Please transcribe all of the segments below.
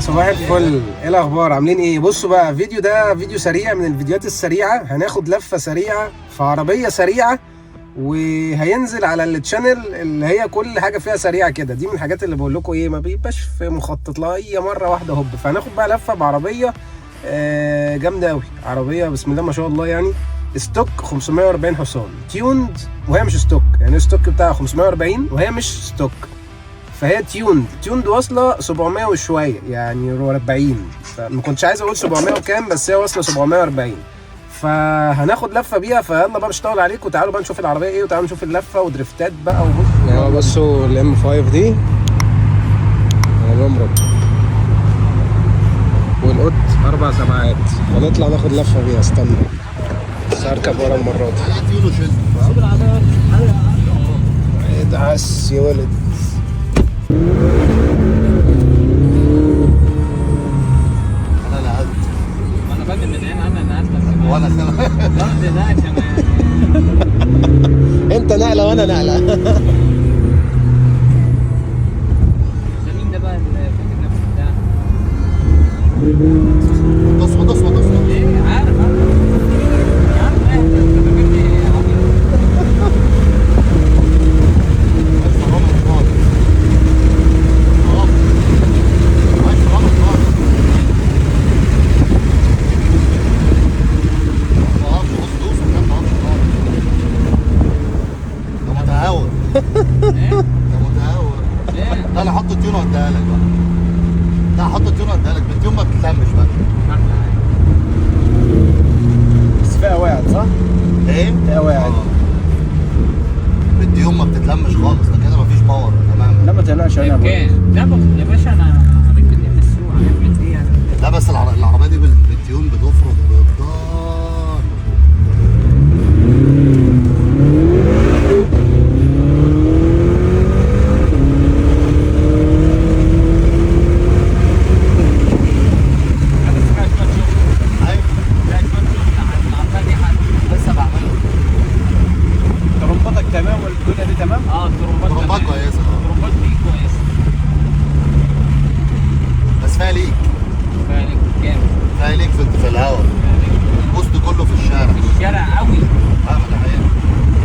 صباح الفل، ايه الاخبار؟ عاملين ايه؟ بصوا بقى، ده فيديو سريع من الفيديوهات السريعه. هناخد لفه سريعه في عربيه سريعه، وهينزل على التشانل اللي هي كل حاجه فيها سريعه كده. دي من الحاجات اللي بقول لكم ايه، ما بيبقاش في مخطط لها، هي مره واحده هوب. فهناخد بقى لفه بعربيه جامده قوي، عربيه بسم الله ما شاء الله، يعني ستوك 540 حصان تيوند، وهي مش ستوك، يعني الستوك بتاعها 540 وهي مش ستوك، فهي تيوند واصله 700 وشويه، يعني 40. فما كنتش عايز اقول 700 وكام، بس هي واصله 740. فهناخد لفه بيها، فيلا بقى مش هطول عليكم، وتعالوا بقى نشوف العربيه ايه، وتعالوا نشوف اللفه ودريفتات بقى. وبص بصوا الام 5 دي الامرك، والقط 4 سبعات. هنطلع ناخد لفه بيها، استنى بس هركب ورا المره دي. ادعس يا ولد. انت نقله وانا نقله. ده مين ده بقى اللي فاكر نفسه بتاع؟ تصفى ايه؟ عارف يا عم، انت فاكرني انا حط التيونه واديها لك بقى. لا حط التيونه واديها لك، بالتيون ما بتتلمش بقى. بس فيها واعد صح؟ ايه؟ فيها واعد. بالتيون ما بتتلمش خالص، ده كده مفيش باور تماما. لا ما تقلقش، انا لا يا باشا، انا حضرتك من السوق هنعمل ايه يعني؟ لا بس العربيه دي بالتيون بتفرض بإبطال. ترمبات كويسه. الترمبات دي كويسه، بس فيها ليك جامد. فيها ليك في الهواء. البوست كله في الشارع. في الشارع قوي. اه ده حقيقي.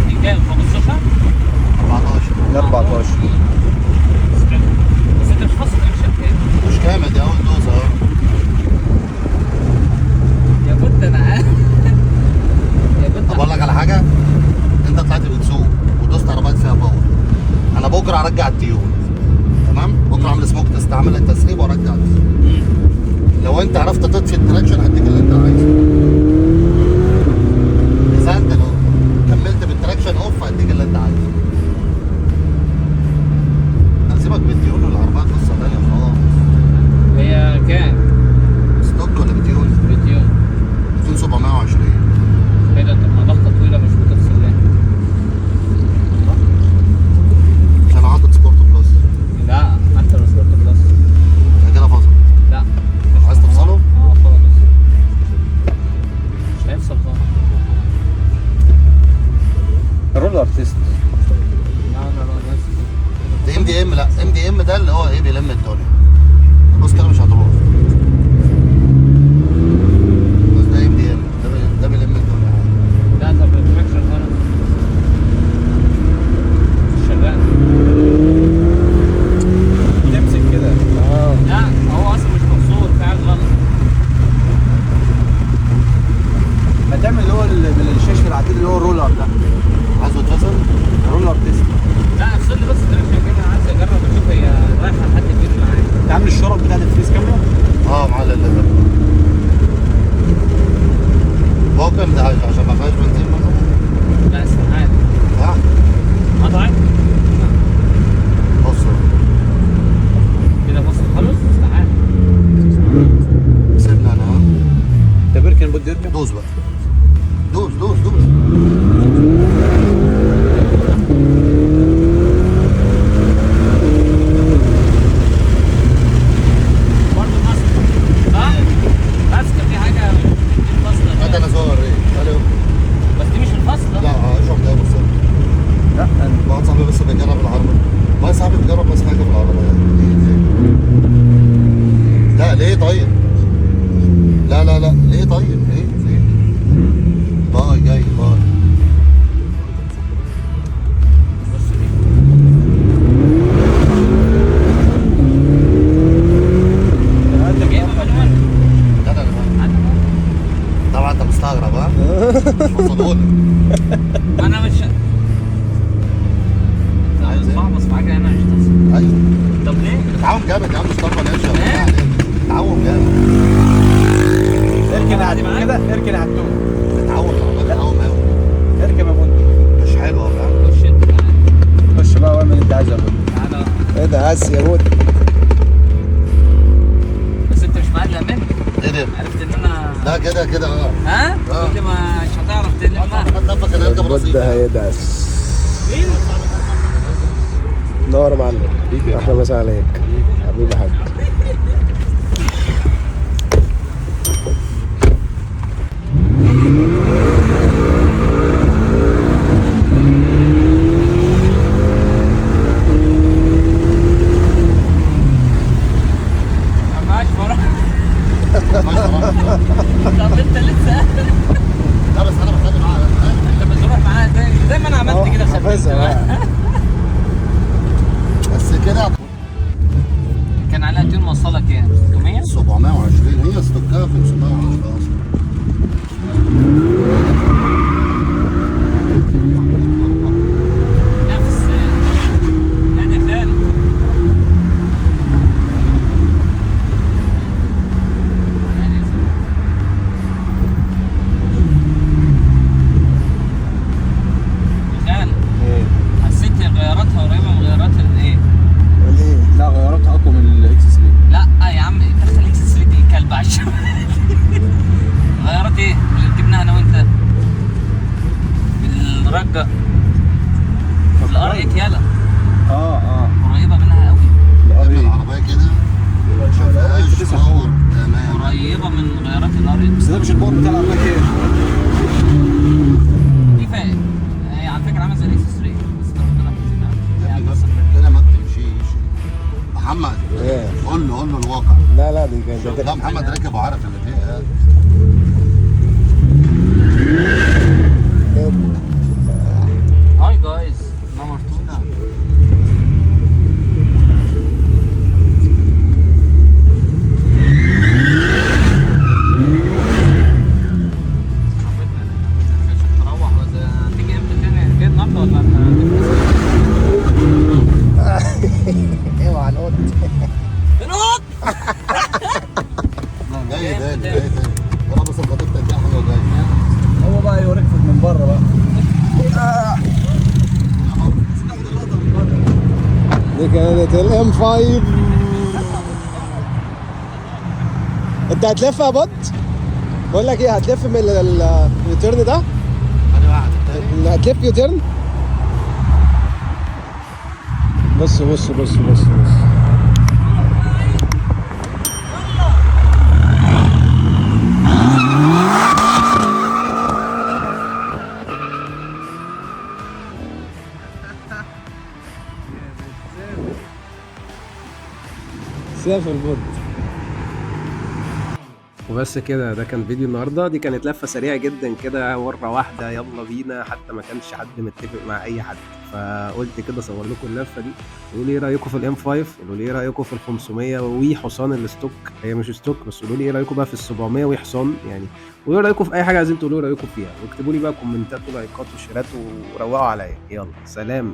دي كام؟ 15 14 بس انت مش فاصل الارشاد كام؟ مش كامل، دي اول دوزه اهو. يا بنت انا عارف. يا بنت طب اقول لك على حاجه، انت طلعت بتسوق ودوست عربيات فيها باور. انا بكره هرجع التيون، تمام؟ بكره اعمل سموك تيست، اعمل التسريب وارجع. لو انت عرفت تطفي التراكشن هديك اللي انت عايزه. اذا انت لو كملت بالتراكشن اوف هديك اللي انت عايزه. هسيبك بالتيون والعربيات قصه ثانيه خالص. هي كام؟ ستوك ولا بتيون؟ مليون. 2720. ايه ده؟ طب ما ضغطه طويله مش بتفصل ليه؟ عشان انا حاطط سبورت بلس. لا حتى لو سبورت بلس ده كده فصل. لا. عايز تفصله؟ اه خالص، مش هيفصل خالص. رولر تيست. ده ام دي ام. لا ام دي ام ده اللي هو ايه، بيلم الدنيا. بص كده مش هتروح. بص ده ام دي ام، ده بيلم الدنيا. لا طب التراكشن غلط، مش شغال. تمسك كده. لا هو اصلا مش مفصول، فعل غلط. ما تعمل اللي هو الشاشه في العديل اللي هو الرولر ده، عايزه يتفصل؟ رولر تيست. لا افصل لي بس التراكشن كده، انا عايز اجرب اشوف هي رايحه لحد فين معايا. انت عامل الشرط بتاع الفريز كامله؟ اه معاه الليفر. هو كام ده عشان ما فيهاش بنزين مثلا؟ لا استحاله. ها؟ قطعت بص كده، بص خلص، استحاله. سيبنا انا اهو. ده بيركن بده يركن. دوس بقى، دوس. برضه ماسكه صح؟ ماسكه في حاجه فاصله هات كده. انا صور ايه؟ تعالى. بس دي مش الفاصله. لا اشرب ده بص. لا واحد صاحبي بس بيجرب العربية. واحد صاحبي بيجرب بس حاجة في العربية. لا طيب؟ لا لا لا، ليه طيب؟ ليه؟ باي جاي باي. انت جايبها مانوال؟ لا لا لا، طبعا انت مستغرب ها؟ مش وصلوني. انا مش عايز ايه؟ صعب، بس حاجه هنا مش تصل. ايوه طب ليه؟ تعاون جامد يا عم، مش طبعا يا شباب. ايه؟ تعاون جامد. اركن على كده، اركن على التوم. تعاون تعاون قوي. اركب يا بني. مش حلوه فاهم؟ خش انت تعالى. خش بقى واعمل اللي انت عايزه يا بني. تعالى. ايه ده هس يا بني. بس انت مش معايا الامان. ايه ده؟ عرفت ان انا لا كده كده اه. ها؟ تقول لي مش هتعرف تلمها. خد نفسك، انا اركب رصيف. ده هيدعس. نور يا معلم. احلى مسا عليك حبيبي حاج. معاش فرح. طب انت لسه لا بس انا بخلي معاها. انت بتروح معاها زي ما انا عملت كده. حافظها بقى. بس كده كان عليها تيون موصله كام؟ 600؟ 720 هي استوكها في 910 اصلا. نفس يعني فعلا. مثال حسيت غياراتها قريبه من غيارات الايه؟ ليه؟ لا غيرتها اقوى من الاكس 3. لا يا عم دخل اكس 3 دي كلب عشان غيارات ايه اللي ركبناها انا وانت بالرجه الار 8 يلا اه قريبه منها قوي. العربيه كده ما فيهاش باور تمام. قريبه من غيارات الار 8 بس ده مش البور بتاع العربيه كده. دي فاهم. هي على فكره عامله زي الاكس 3 بس ربنا يا ابني بس كده ما بتمشيش. محمد ايه؟ قول له الواقع. لا دي كانت لا محمد ركب وعارف اللي فيها. هاي جايز نمبر 2. تروح ولا تيجي امتى تاني؟ جاي النهارده ولا اوعى القط. نقط؟ جاي تاني جاي تاني. يا رب خطيبتك دي حلوه جاي. هو بقى يوريك من بره بقى. دي كانت الام 5. انت هتلف يا بط؟ بقول لك ايه، هتلف من اليوتيرن ده؟ ثاني واحد التاني. هتلف يوتيرن؟ بص بص بص بص بص. سافر بود. وبس كده، ده كان فيديو النهارده. دي كانت لفه سريعه جدا كده مره واحده يلا بينا، حتى ما كانش حد متفق مع اي حد، فقلت كده اصور لكم اللفه دي. قولوا لي ايه رايكم في الام 5، قولوا لي ايه رايكم في ال 500 وحصان الستوك. هي مش ستوك بس قولوا لي ايه رايكم بقى في ال 700 وحصان يعني. قولوا لي رايكم في اي حاجه عايزين تقولوا رايكم فيها، واكتبوا لي بقى كومنتات ولايكات وشيرات وروقوا عليا. يلا سلام.